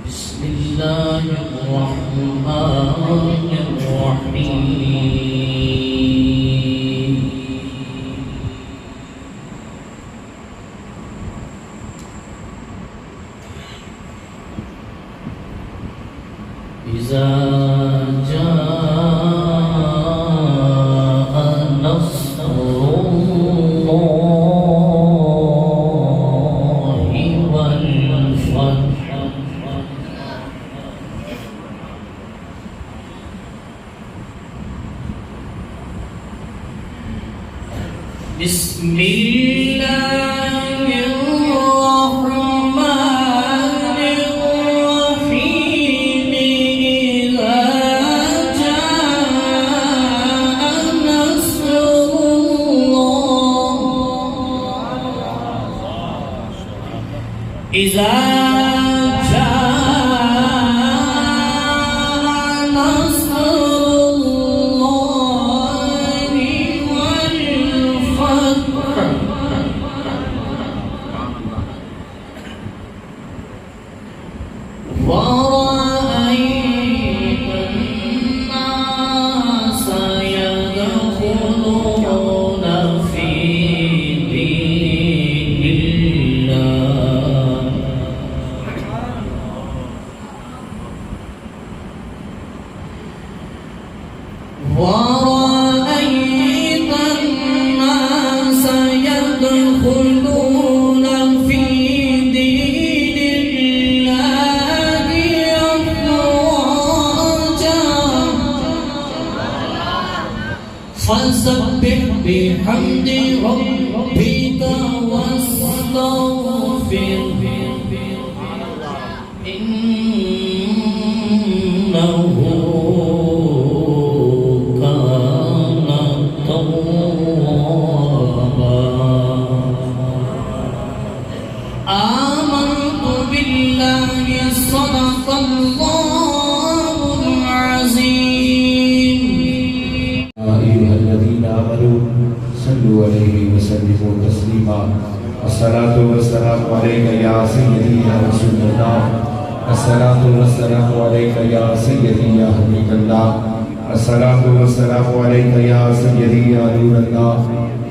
بسم الله الرحمن الرحيم إذا جاء نصر الله والفتح بسم الله الرحمن الرحيم إذا جاء نصر الله إذا ورأيت الناس يدخلون في دين الله ورأيت الناس يدخلون في فسبح بحمد ربك واستغفر إنه كان توابا آمنت بالله صدق الله العظيم صلوا عليه وسلموا تسليما الصلاة والسلام عليك يا سيدي يا رسول الله الصلاة والسلام عليك يا سيدي يا حبيب الله الصلاة والسلام عليك يا سيدي يا نور الله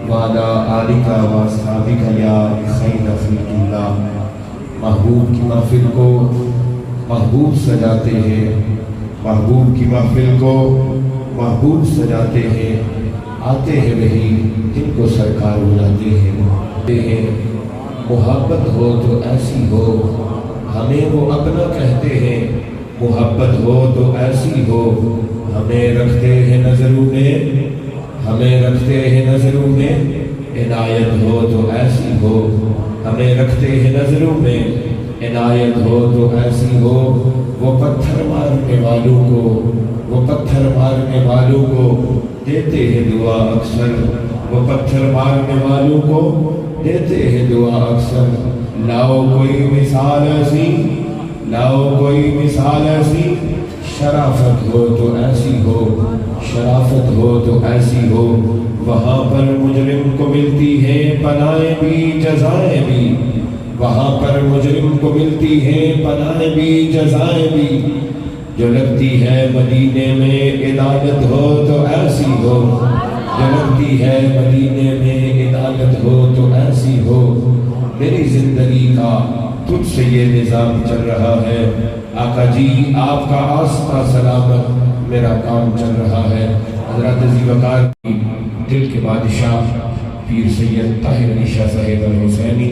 وعلى آلك واصحابك يا خير خلق الله محبوب کی محفل کو محبوب سجاتے ہیں محبوب کی محفل کو محبوب سجاتے ہیں آتے ہیں وہی جن کو سرکار بلاتے ہیں محبت ہو تو ایسی ہو ہمیں وہ اپنا کہتے ہیں محبت ہو تو ایسی ہو ہمیں رکھتے ہیں نظروں میں ہمیں رکھتے ہیں نظروں میں عنایت ہو تو ایسی ہو ہمیں رکھتے ہیں نظروں میں عنایت ہو تو ایسی ہو وہ پتھر مارنے والوں کو وہ پتھر مارنے والوں کو دیتے ہیں دعا اکثر وہ پتھر مارنے والوں کو دیتے ہیں دعا اکثر لاؤ کوئی مثال ایسی لاؤ کوئی مثال ایسی شرافت ہو تو ایسی ہو شرافت ہو تو ایسی ہو وہاں پر مجرم کو ملتی ہیں پناہیں بھی جزائیں بھی وہاں پر مجرم کو ملتی ہیں پناہیں بھی جزائیں بھی جو لگتی ہے مدینے میں عدالت ہو تو ایسی ہو جو لگتی ہے مدینے میں عدالت ہو تو ایسی ہو میری زندگی کا تجھ سے یہ نظام چل رہا ہے آقا جی آپ کا آستہ سلامت میرا کام چل رہا ہے حضرت ذی وقار دل کے بادشاہ پیر سید طاہر علی شاہ صاحب الحسینی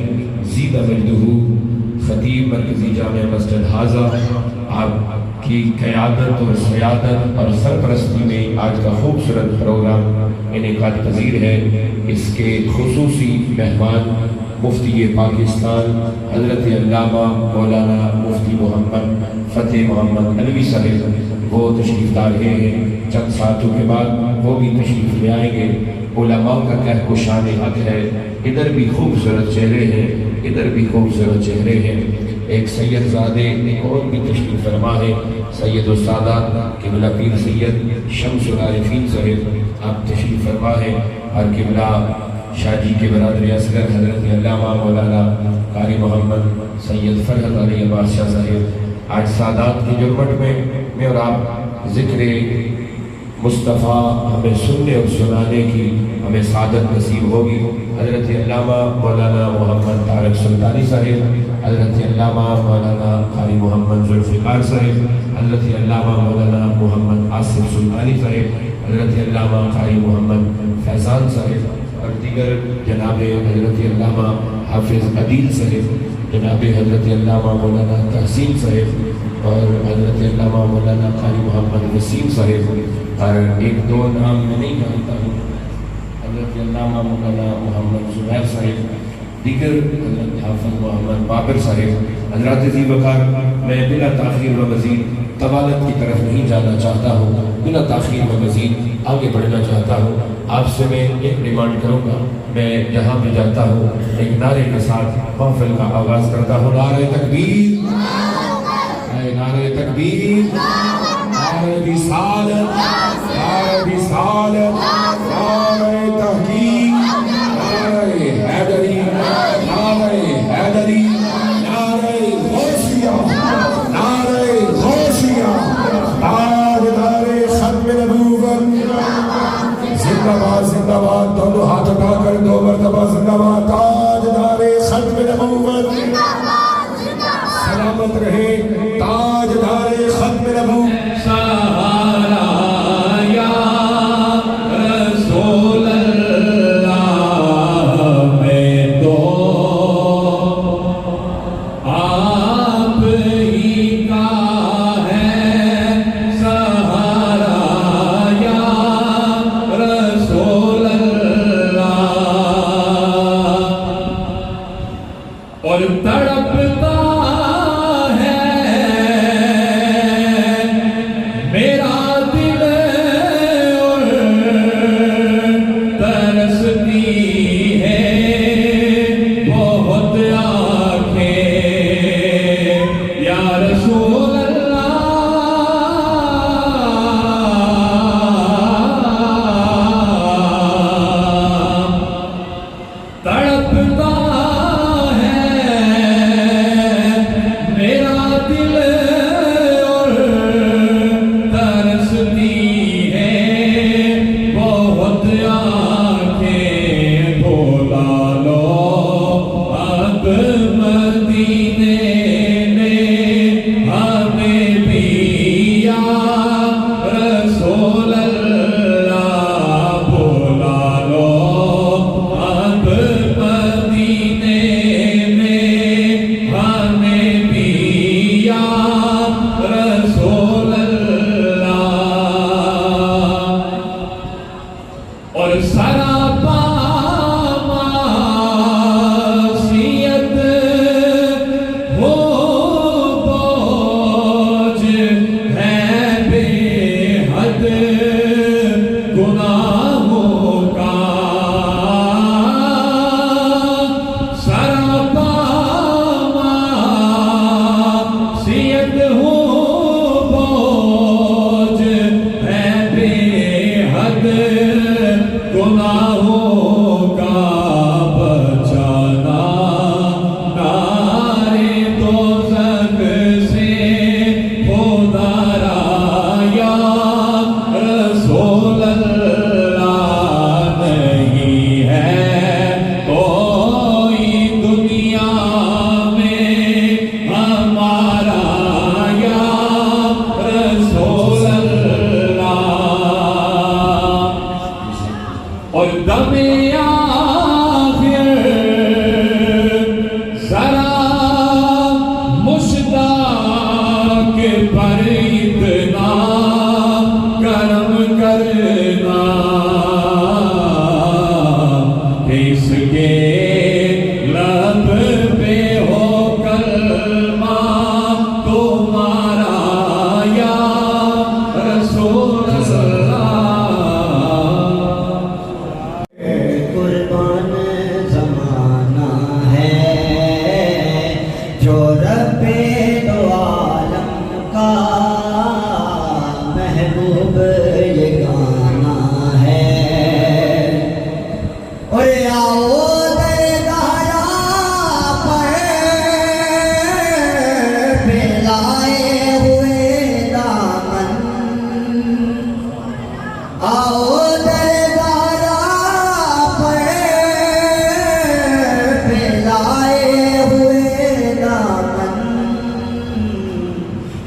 زیدہ مجدہ خطیب مرکزی جامع مسجد حاضہ آپ کی قیادت اور سیادت اور سرپرستی میں آج کا خوبصورت پروگرام انعقاد پذیر ہے اس کے خصوصی مہمان مفتی پاکستان حضرت علامہ مولانا مفتی محمد فتح محمد علوی صاحب وہ تشریف لا رہے ہیں چند ساتھوں کے بعد وہ بھی تشریف لے آئیں گے علماء کا کہکشان حق ہے ادھر بھی خوبصورت چہرے ہیں ادھر بھی خوبصورت چہرے ہیں ایک سید زادے ایک اور بھی تشریف فرما ہے سید السادات قبلہ پیر سید شمس العارفین صاحب آپ تشریف فرما ہے اور قبلہ شاہ جی کے برادر اصغر حضرت علامہ مولانا قاری محمد سید فرحت علی عباس شاہ صاحب آج سادات کی جرمٹ میں اور آپ ذکر مصطفیٰ ہمیں سننے اور سنانے کی ہمیں سعادت نصیب ہوگی۔ حضرت علامہ مولانا محمد طارق سلطانی صاحب، حضرت علامہ مولانا قاری محمد ذوالفقار صاحب، حضرت علامہ مولانا محمد آصف سلطانی صاحب، حضرت علامہ قاری محمد فیضان صاحب اور دیگر جناب حضرت علامہ حافظ عدیل صاحب، جناب حضرت علامہ مولانا تحسین صاحب اور حضرت علامہ مولانا قاری محمد وسیم صاحب، اور ایک دو نام میں نہیں جانتا ہوں، حضرت علامہ مولانا محمد زبیر صاحب، دیگر حضرت حافظ محمد بابر صاحب۔ حضرات ذی وقار، میں بلا تاخیر و مزید طوالت کی طرف نہیں جانا چاہتا ہوں، بلا تاخیر و مزید آگے بڑھنا چاہتا ہوں۔ آپ سے میں ایک ڈیمانڈ کروں گا، میں جہاں بھی جاتا ہوں ایک نعرے کے ساتھ محفل کا آغاز کرتا ہوں۔ نعرہ تکبیر، نعرہ تکبیر، نعرہ رسالت، نعرہ رسالت، نعرہ تحقیق، نعرہ حیدری، نعرہ حیدری، نعرہ غوثیہ، نعرہ غوثیہ، تاجدار ختم نبوت، زندہ باد زندہ باد، دونوں ہاتھ اٹھا کر دو مرتبہ زندہ باد، تاجدار ختم نبوت، سلامت رہے تاجدار ختم نبوت۔ سہارا یا رسول اللہ، میں تو آپ ہی کا ہے سہارا یا رسول اللہ، اور تڑپتا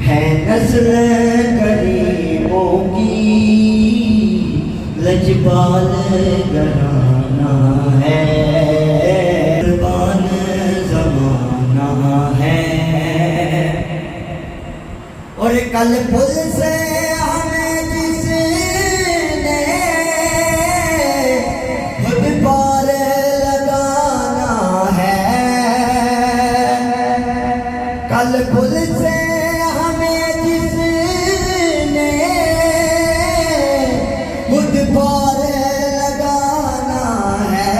ہے نسل کریموں کی لجپال گھرانہ ہے قربان زمانہ ہے اور کل پل سے ہمیں جس نے خود پار لگانا ہے کل پل سے ہمیں جس نے خود پار لگانا ہے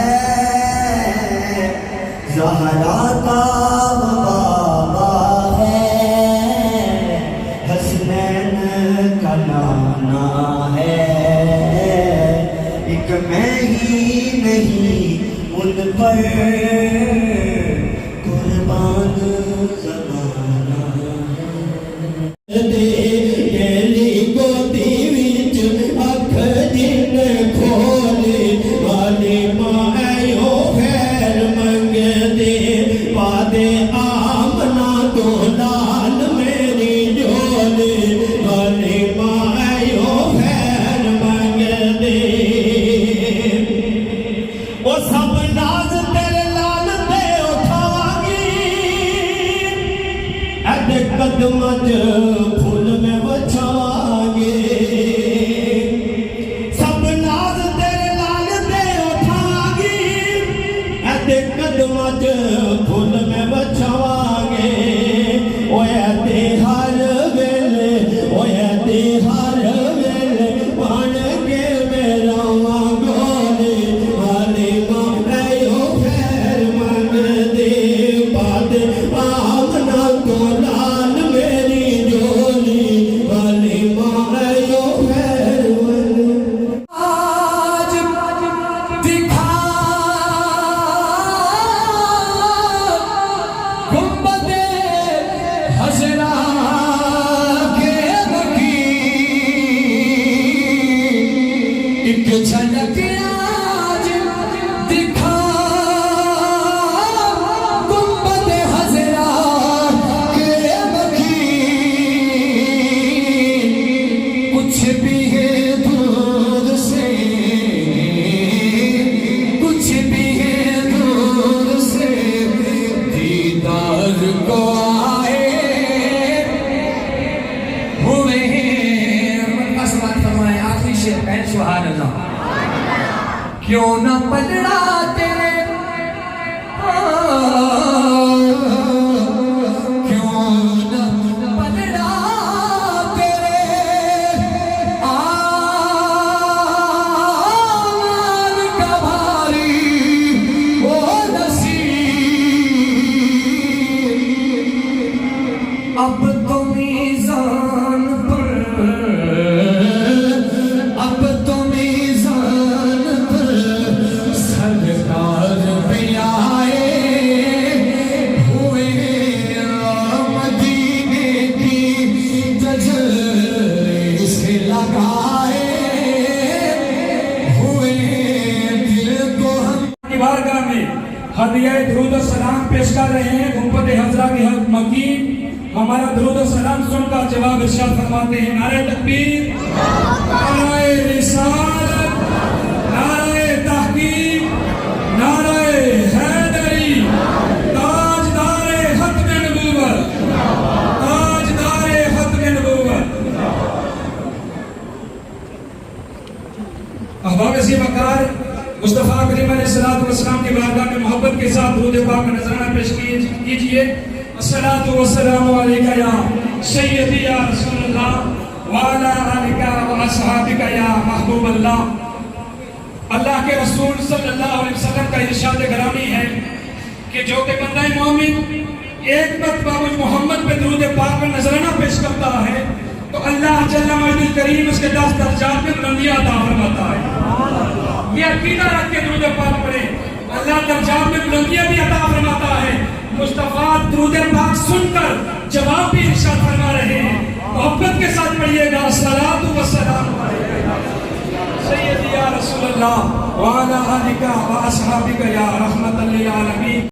زہرا کا بابا ہے حسنین کا نانا ہے ایک میں ہی نہیں ان پر قربان زمانہ گیلی گوتی وچ اکھ جن کھولے والی ماں ایو خیر منگدے پا دے آمنا تو لال میری جھولے والی ماں ایو خیر منگدے او سب ناز تیرے لال تے اٹھاواں گی قدم پھول میں بچھاواں گے سب ناز تیرے لال تے اٹھاواں گی ایتے قدم پھول میں بچھاواں گے اوے تے ہر ویلے اوے تے ہر ویلے بن کے میرا گولے والے ماں ایو خیر منگدے باد آمنا تو لال میری جھولی والی ماں ایو خیر منگدے آج دکھا گنبد حضرا کے بکی ایک جھلک آج دکھا گنبد حضرا کے بکی کچھ بھی ہے دور سے کچھ بھی ہے دور سے دیدار کو آئے ہوئے ہیں بس بات فرمائے آخری شعر ہے سبحان اللہ کیوں نہ پلڑا تیرے کیوں نہ پلڑا تیرے آمان کا بھاری وہ نصیب اب تو میزان پر اب تو میزان پر سرکار بھی آئے ہوئے مدینے کی ججل سے لگائے ہوئے دل کو ہم کی بارگاہ میں ہدیہ درود و سلام پیش کر رہے ہیں گنبد حضرا کی حق مکی ہمارا درود و سلام سن کر جواب ارشاد فرماتے ہیں نعرہ تکبیر نعرہ رسالت نعرہ تحقیق نعرہ حیدری تاجدار ختم نبوت تاجدار ختم نبوت احباب سی وقار مصطفیٰ کریم علیہ السلام کی بارگاہ میں محبت کے ساتھ درود پاک کا نذرانہ پیش کیجئے الصلاۃ والسلام علیکہ یا سیدی یا رسول اللہ وعلی آلکہ واصحابکہ یا محبوب اللہ اللہ کے رسول صلی اللہ علیہ وسلم کا ارشاد گرامی ہے کہ جو کہ بندہ مومن ایک مرتبہ مجھ محمد پہ درود پاک کا نذرانہ پیش کرتا ہے تو اللہ جل مجد الکریم اس کے 10 درجات میں بلندیاں عطا فرماتا ہے یہ عقیدہ رکھ کے درود پاک پڑھے اللہ درجات میں بلندیاں بھی عطا فرماتا ہے مصطفیٰ درود پاک سن کر جواب بھی ارشاد فرما رہے ہیں محبت کے ساتھ پڑھیے گا الصلاۃ والسلام علیکہ سیدی یا رسول اللہ وعلی آلکہ واصحابکہ یا رحمت للعالمین